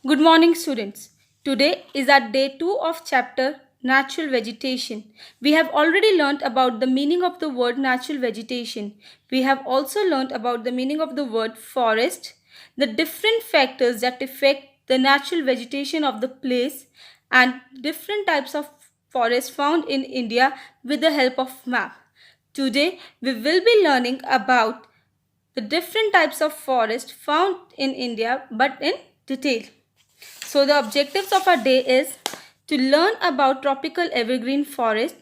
Good morning, students. Today is our day 2 of chapter Natural Vegetation. We have already learnt about the meaning of the word natural vegetation. We have also learnt about the meaning of the word forest, the different factors that affect the natural vegetation of the place, and different types of forest found in India with the help of map. Today, we will be learning about the different types of forest found in India but in detail. So the objectives of our day is to learn about tropical evergreen forest,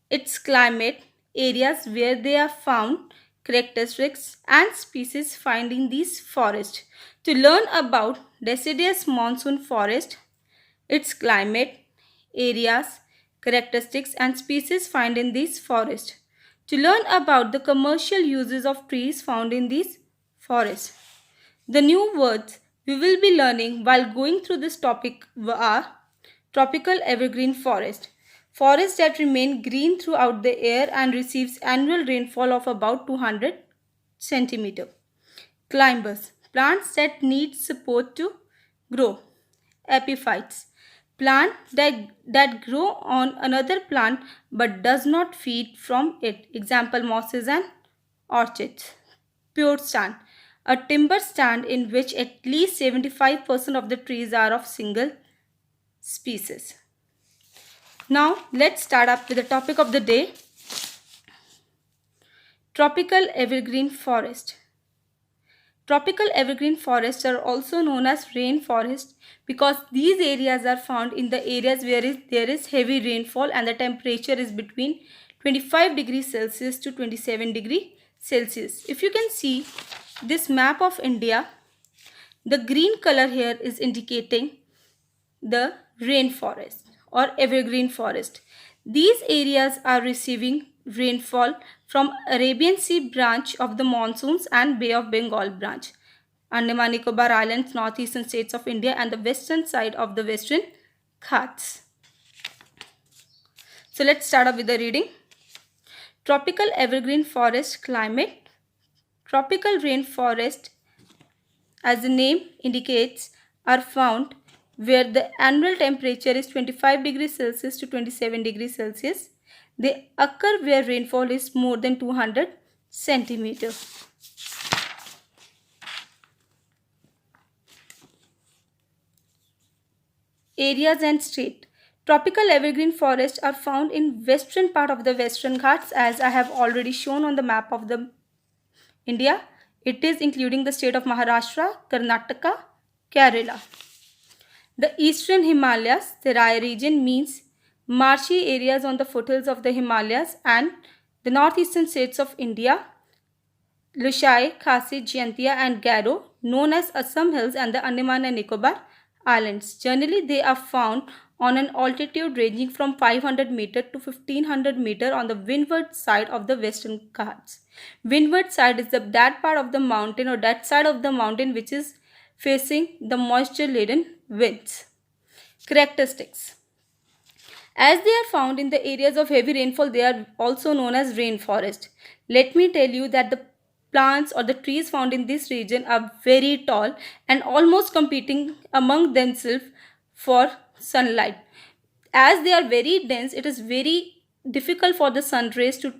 its climate, areas where they are found, characteristics and species found in these forests. To learn about deciduous monsoon forest, its climate, areas, characteristics and species found in these forests. To learn about the commercial uses of trees found in these forests. The new words we will be learning while going through this topic are tropical evergreen forest. Forest that remain green throughout the year and receives annual rainfall of about 200 centimeter. Climbers, plants that need support to grow. Epiphytes, plant that grow on another plant but does not feed from it. Example, mosses and orchids. Pure stand, a timber stand in which at least 75% of the trees are of single species. Now let's start up with the topic of the day, tropical evergreen forest. Tropical evergreen forests are also known as rainforest because these areas are found in the areas where there is heavy rainfall and the temperature is between 25 degrees Celsius to 27 degrees Celsius. If you can see this map of India, the green color here is indicating the rainforest or evergreen forest. These areas are receiving rainfall from Arabian Sea branch of the monsoons and Bay of Bengal branch, Andaman Nicobar Islands, northeastern states of India and the western side of the Western Ghats. So let's start off with the reading. Tropical evergreen forest climate. Tropical rainforest, as the name indicates, are found where the annual temperature is 25 degrees Celsius to 27 degrees Celsius. They occur where rainfall is more than 200 centimeters. Areas and state. Tropical evergreen forests are found in western part of the Western Ghats, as I have already shown on the map of the India. It is including the state of Maharashtra, Karnataka, Kerala. The eastern Himalayas, Terai region, means marshy areas on the foothills of the Himalayas, and the northeastern states of India, Lushai, Khasi, Jaintia and Garo, known as Assam Hills, and the Andaman and Nicobar Islands. Generally, they are found on an altitude ranging from 500 meter to 1500 meter on the windward side of the Western Ghats. Windward side is that part of the mountain or that side of the mountain which is facing the moisture-laden winds. Characteristics. As they are found in the areas of heavy rainfall, they are also known as rainforest. Let me tell you that the plants or the trees found in this region are very tall and almost competing among themselves for sunlight. As they are very dense, it is very difficult for the sun rays to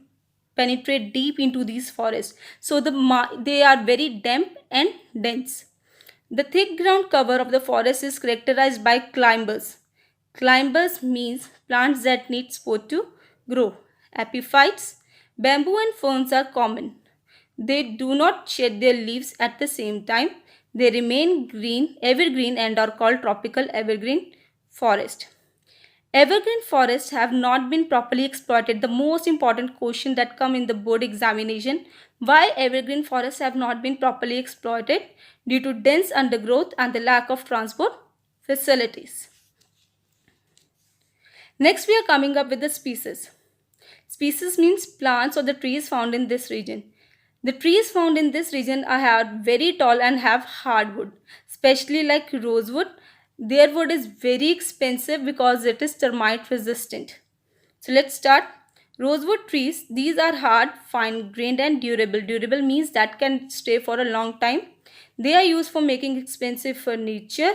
penetrate deep into these forests. So they are very damp and dense. The thick ground cover of the forest is characterized by climbers. Climbers means plants that need support to grow. Epiphytes, bamboo and ferns are common. They do not shed their leaves at the same time. They remain green, evergreen and are called tropical evergreen forest. Evergreen forests have not been properly exploited. The most important question that come in the board examination, why evergreen forests have not been properly exploited? Due to dense undergrowth and the lack of transport facilities. Next, we are coming up with the species. Species means plants or the trees found in this region. The trees found in this region are very tall and have hardwood, especially like rosewood. Their wood is very expensive because it is termite resistant. So let's start. Rosewood trees, these are hard, fine grained and durable. Durable means that can stay for a long time. They are used for making expensive furniture,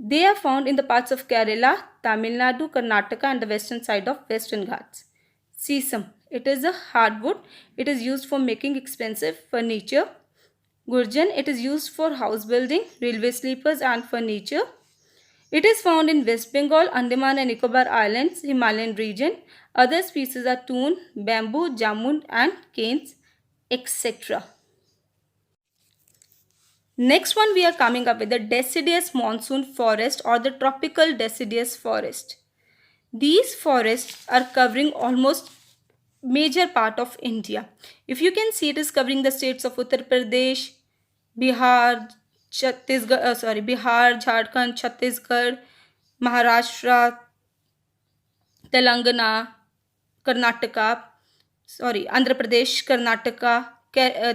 They are found in the parts of Kerala, Tamil Nadu, Karnataka, and the western side of Western Ghats. Sesame. It is a hardwood. It is used for making expensive furniture. Gurjan. It is used for house building, railway sleepers, and furniture. It is found in West Bengal, Andaman and Nicobar Islands, Himalayan region. Other species are toon, bamboo, jamun, and canes, etc. Next one, we are coming up with the deciduous monsoon forest or the tropical deciduous forest. These forests are covering almost major part of India. If you can see, it is covering the states of Uttar Pradesh, Bihar, Bihar, Jharkhand, Chhattisgarh, Maharashtra, Telangana, Andhra Pradesh, Karnataka,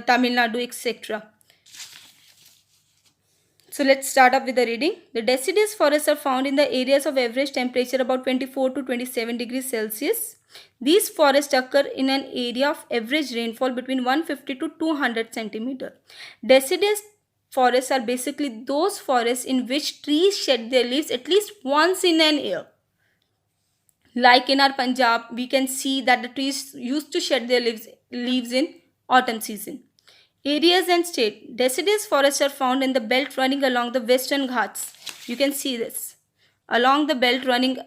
Tamil Nadu, etc. So let's start up with the reading. The deciduous forests are found in the areas of average temperature about 24 to 27 degrees Celsius. These forests occur in an area of average rainfall between 150 to 200 centimeter. Deciduous forests are basically those forests in which trees shed their leaves at least once in an year. Like in our Punjab, we can see that the trees used to shed their leaves in autumn season. Areas and state. Deciduous forests are found in the belt running along the Western Ghats. You can see this. Along the belt running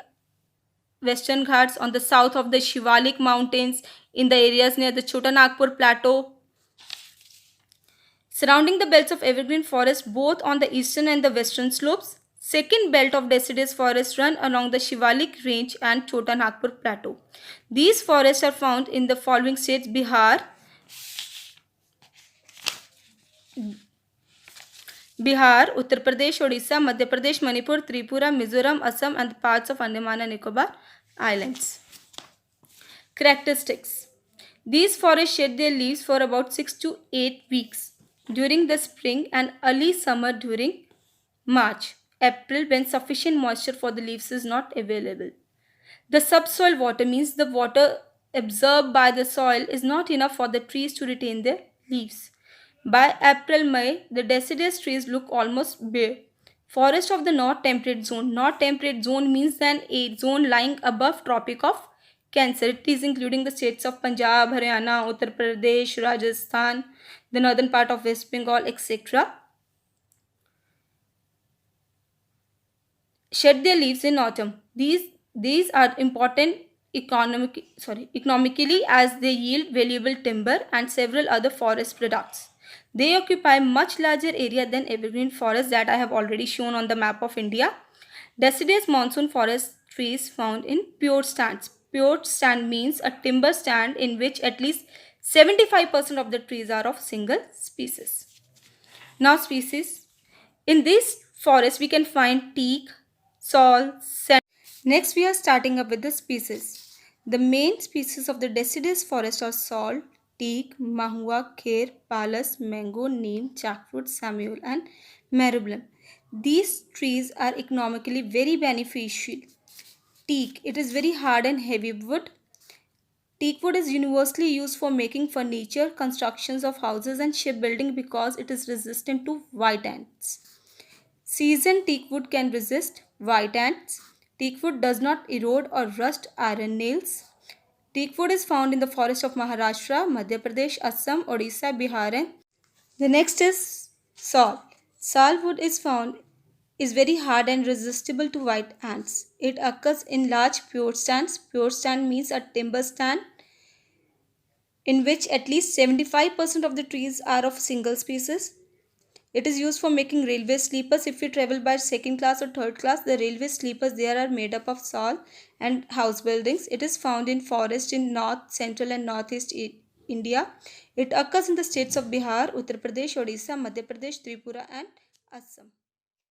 Western Ghats on the south of the Shivalik Mountains, in the areas near the Chota Nagpur Plateau. Surrounding the belts of evergreen forest both on the eastern and the western slopes. Second belt of deciduous forests run along the Shivalik Range and Chota Nagpur Plateau. These forests are found in the following states: Bihar, Uttar Pradesh, Odisha, Madhya Pradesh, Manipur, Tripura, Mizoram, Assam, and parts of Andaman and Nicobar Islands. Characteristics. These forests shed their leaves for about 6 to 8 weeks during the spring and early summer during March, April, when sufficient moisture for the leaves is not available. The subsoil water means the water absorbed by the soil is not enough for the trees to retain their leaves. By April-May, the deciduous trees look almost bare. Forest of the North Temperate Zone. North Temperate Zone means a zone lying above Tropic of Cancer. It is including the states of Punjab, Haryana, Uttar Pradesh, Rajasthan, the northern part of West Bengal, etc. Shed their leaves in autumn. These are important economically as they yield valuable timber and several other forest products. They occupy much larger area than evergreen forests that I have already shown on the map of India. Deciduous monsoon forest trees found in pure stands. Pure stand means a timber stand in which at least 75% of the trees are of single species. Now species. In this forest we can find teak, sal, sand. Next we are starting up with the species. The main species of the deciduous forest are sal, teak, mahua, kher, palus, mango, neem, jackfruit, samuel and marubellum. These trees are economically very beneficial. Teak, it is very hard and heavy wood. Teak wood is universally used for making furniture, constructions of houses and shipbuilding because it is resistant to white ants. Seasoned teak wood can resist white ants. Teak wood does not erode or rust iron nails. Teak wood is found in the forest of Maharashtra, Madhya Pradesh, Assam, Odisha, Bihar and the next is sal. Sal wood is very hard and resistible to white ants. It occurs in large pure stands. Pure stand means a timber stand in which at least 75% of the trees are of single species. It is used for making railway sleepers. If you travel by second class or third class, the railway sleepers there are made up of sal and house buildings. It is found in forest in north, central and northeast India. It occurs in the states of Bihar, Uttar Pradesh, Odisha, Madhya Pradesh, Tripura and Assam.